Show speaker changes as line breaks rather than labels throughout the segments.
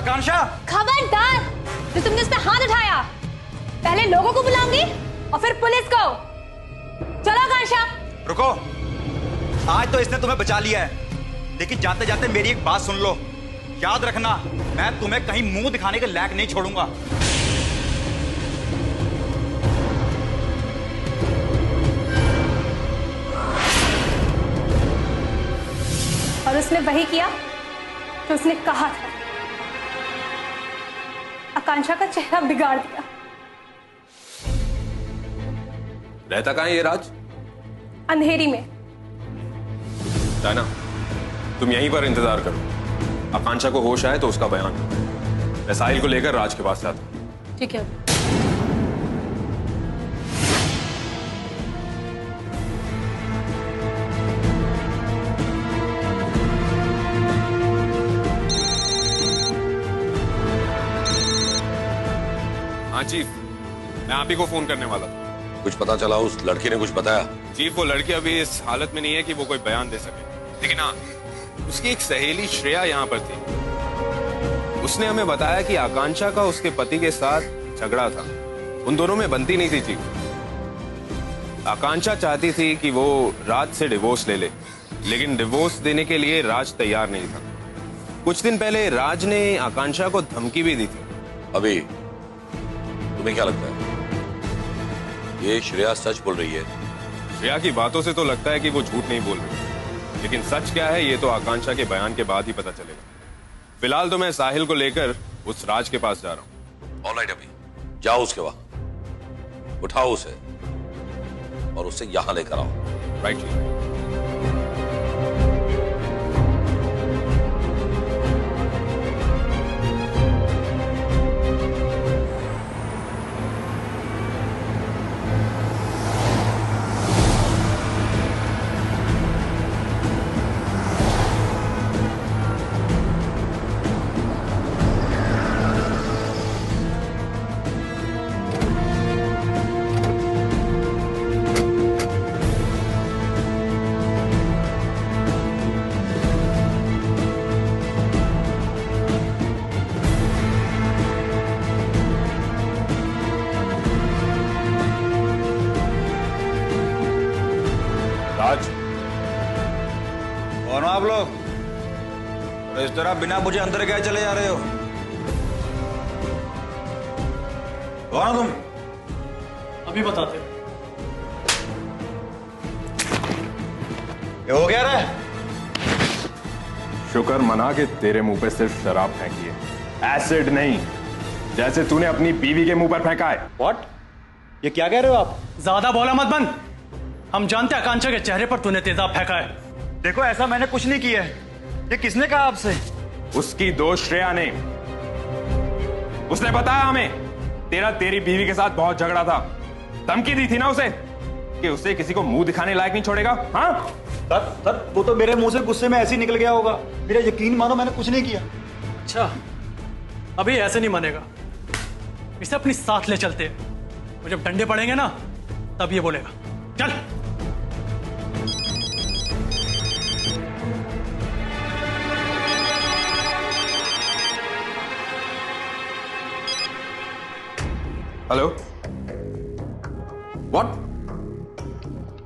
आकांक्षा,
खबरदार जो तुमने उस पे हाथ उठाया। पहले लोगों को बुलाऊंगी और फिर पुलिस को। चलो आकांक्षा।
रुको, आज तो इसने तुम्हें बचा लिया है, लेकिन जाते जाते मेरी एक बात सुन लो। याद रखना, मैं तुम्हें कहीं मुंह दिखाने के लायक नहीं छोड़ूंगा।
और उसने वही किया जो उसने कहा था। आकांक्षा का चेहरा बिगाड़ दिया।
रहता कहाँ है ये राज?
अंधेरी में।
डायना, तुम यहीं पर इंतजार करो। आकांक्षा को होश आए तो उसका बयान। मैं साहिल को लेकर राज के पास जाता हूं।
ठीक है।
हाँ चीफ, मैं आप ही को फोन करने वाला था।
कुछ पता चला? उस लड़की ने कुछ बताया?
चीफ, वो लड़की अभी इस हालत में नहीं है कि वो कोई बयान दे सके, लेकिन हाँ, उसकी एक सहेली श्रेया यहाँ पर थी। उसने हमें बताया कि आकांक्षा का उसके पति के साथ झगड़ा था। उन दोनों में बनती नहीं थी चीफ। आकांक्षा चाहती थी कि वो राज से डिवोर्स ले ले, लेकिन डिवोर्स देने के लिए राज तैयार नहीं था। कुछ दिन पहले राज ने आकांक्षा को धमकी भी दी थी।
अभी तुम्हें क्या लगता है ये श्रेया सच बोल रही है?
श्रेया की बातों से तो लगता है कि वो झूठ नहीं बोल रही, लेकिन सच क्या है ये तो आकांक्षा के बयान के बाद ही पता चलेगा। फिलहाल तो मैं साहिल को लेकर उस राज के पास जा रहा हूं।
ऑलराइट, अभी जाओ उसके वहां, उठाओ उसे और उसे यहां लेकर आओ।
राइट।
कौन हो आप लोग? इस तरह बिना मुझे अंदर क्या चले जा रहे हो? कौन हो तुम?
अभी बताते।
ये हो क्या रहा है?
शुक्र मना के तेरे मुंह पे सिर्फ शराब फेंकी है, एसिड नहीं, जैसे तूने अपनी बीवी के मुंह पर फेंका है।
व्हाट? ये क्या कह रहे हो आप?
ज्यादा बोला मत बंद। हम जानते हैं आकांक्षा के चेहरे पर तूने तेजाब फेंका है।
देखो, ऐसा मैंने कुछ नहीं किया है। ये किसने कहा आपसे?
उसकी दोस्त श्रेया ने। उसने बताया हमें तेरी बीवी के साथ बहुत झगड़ा था। धमकी दी थी ना उसे कि उसे किसी को मुंह दिखाने लायक नहीं छोड़ेगा। हाँ
सर, वो तो मेरे मुंह से गुस्से में ऐसे ही निकल गया होगा। मेरा यकीन मानो, मैंने कुछ नहीं किया।
अच्छा, अभी ऐसे नहीं मानेगा। इसे अपनी साथ ले चलते हैं। वो जब डंडे पड़ेंगे ना तब ये बोलेगा। चल।
Hello, what?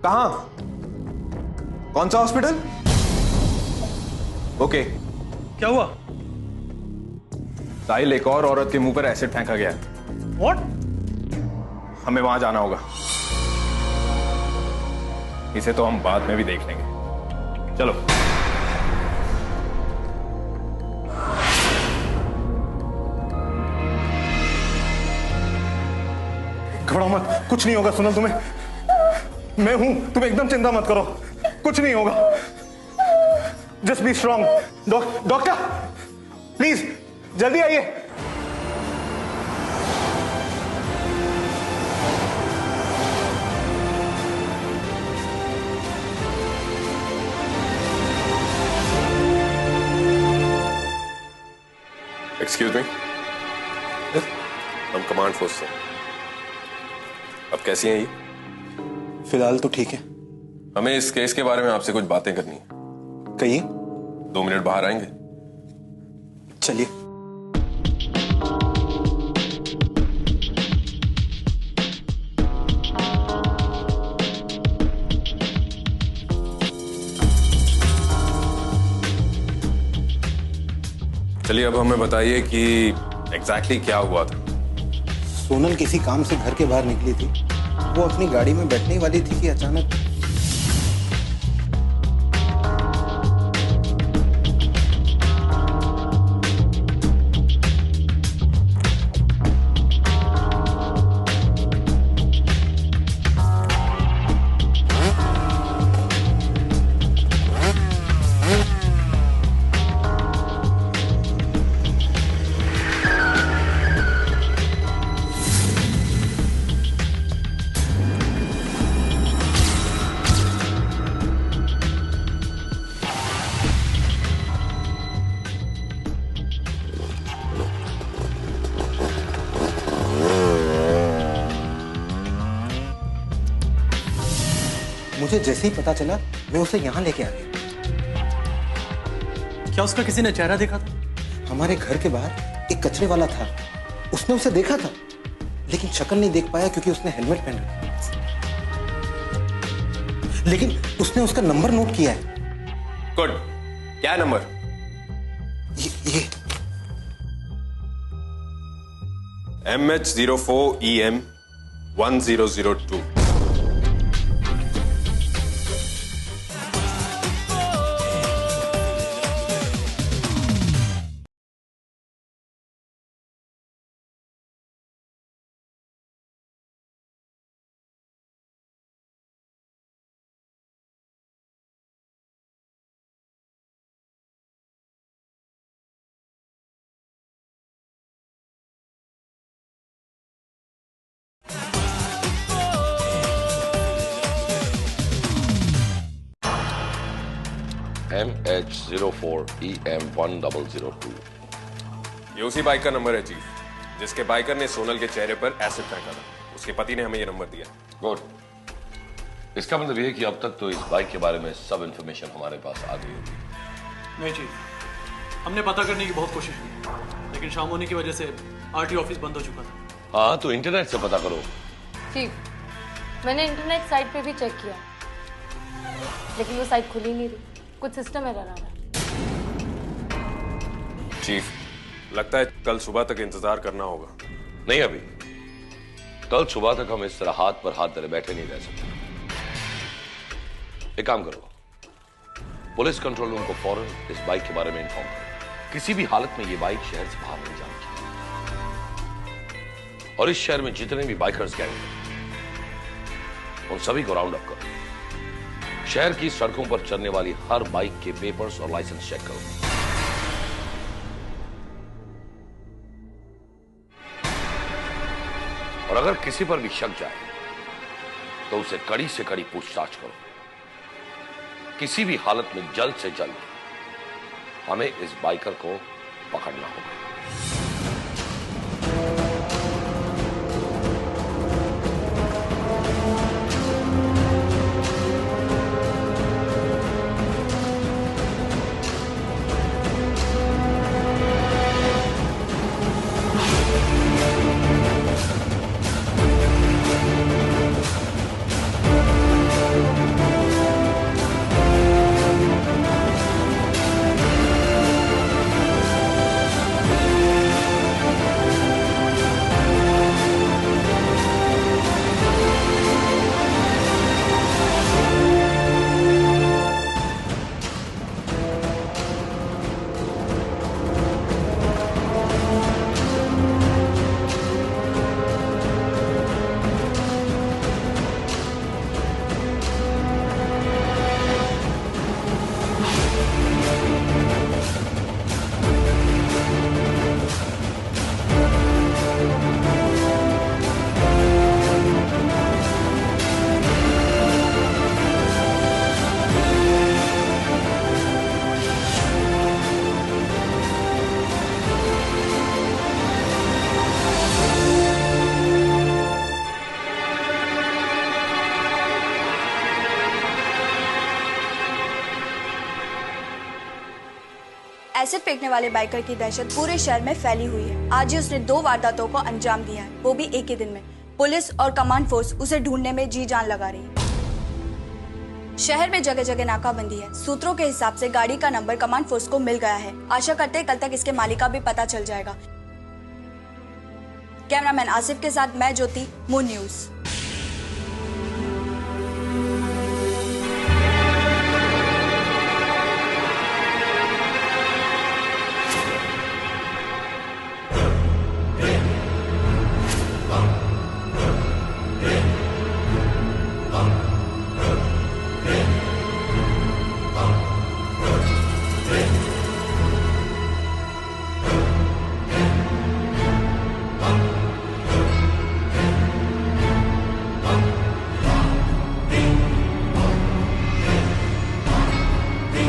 कहां? कौन सा हॉस्पिटल? ओके।
क्या हुआ?
साहिल, एक और औरत के मुंह पर एसिड फेंका गया है।
व्हाट?
हमें वहां जाना होगा। इसे तो हम बाद में भी देख लेंगे। चलो।
घबराओ मत, कुछ नहीं होगा। सुनो, तुम्हें मैं हूं, तुम एकदम चिंता मत करो, कुछ नहीं होगा। Just be strong. Doctor please जल्दी आइए।
एक्सक्यूज मी, हम कमांड फोर्स से। अब कैसी हैं ये?
फिलहाल तो ठीक है।
हमें इस केस के बारे में आपसे कुछ बातें करनी है।
कहिए।
2 मिनट बाहर आएंगे?
चलिए।
चलिए अब हमें बताइए कि एग्जैक्टली क्या हुआ था।
सोनल किसी काम से घर के बाहर निकली थी। वो अपनी गाड़ी में बैठने वाली थी कि अचानक मुझे जैसे ही पता चला मैं उसे यहाँ लेके आ गया।
क्या उसका किसी ने चेहरा देखा था?
हमारे घर के बाहर एक कचरे वाला था, उसने उसे देखा था, लेकिन शक्ल नहीं देख पाया क्योंकि उसने हेलमेट पहन रखा। लेकिन उसने उसका नंबर नोट किया है।
गुड। क्या नंबर?
ये
MH04EM1002।
MH04EM1002।
ये उसी बाइक का नंबर है चीफ, जिसके बाइकर ने सोनल के चेहरे पर एसिड फेंका था। उसके पति ने हमें ये नंबर दिया।
गुड। इसका मतलब ये कि अब तक तो इस बाइक के बारे में सब इंफॉर्मेशन हमारे पास आ गई होगी।
नहीं चीफ, हमने पता करने की बहुत कोशिश की, लेकिन शाम होने की वजह से आरटीओ ऑफिस बंद हो चुका था।
हाँ, तो इंटरनेट से पता करो।
चीफ, मैंने इंटरनेट साइट पे भी चेक किया, लेकिन वो साइट खुली नहीं रही। कुछ सिस्टम एरर आ रहा है।
चीफ, लगता है कल सुबह तक इंतजार करना होगा।
नहीं, अभी कल सुबह तक हम इस तरह हाथ पर हाथ धरे बैठे नहीं रह सकते। एक काम करो, पुलिस कंट्रोल रूम को फौरन इस बाइक के बारे में इन्फॉर्म करो। किसी भी हालत में ये बाइक शहर से बाहर नहीं जानी चाहिए। और इस शहर में जितने भी बाइकर्स गैंग हैं, उन सभी को राउंड अप करो। शहर की सड़कों पर चलने वाली हर बाइक के पेपर्स और लाइसेंस चेक करो। और अगर किसी पर भी शक जाए तो उसे कड़ी से कड़ी पूछताछ करो। किसी भी हालत में जल्द से जल्द हमें इस बाइकर को पकड़ना होगा।
एसिड फेंकने वाले बाइकर की दहशत पूरे शहर में फैली हुई है। आज ही उसने 2 वारदातों को अंजाम दिया है, वो भी एक ही दिन में। पुलिस और कमांड फोर्स उसे ढूंढने में जी जान लगा रही है। शहर में जगह जगह नाकाबंदी है। सूत्रों के हिसाब से गाड़ी का नंबर कमांड फोर्स को मिल गया है। आशा करते हैं कल तक इसके मालिक का भी पता चल जाएगा। कैमरामैन आसिफ के साथ मैं ज्योति, मून न्यूज।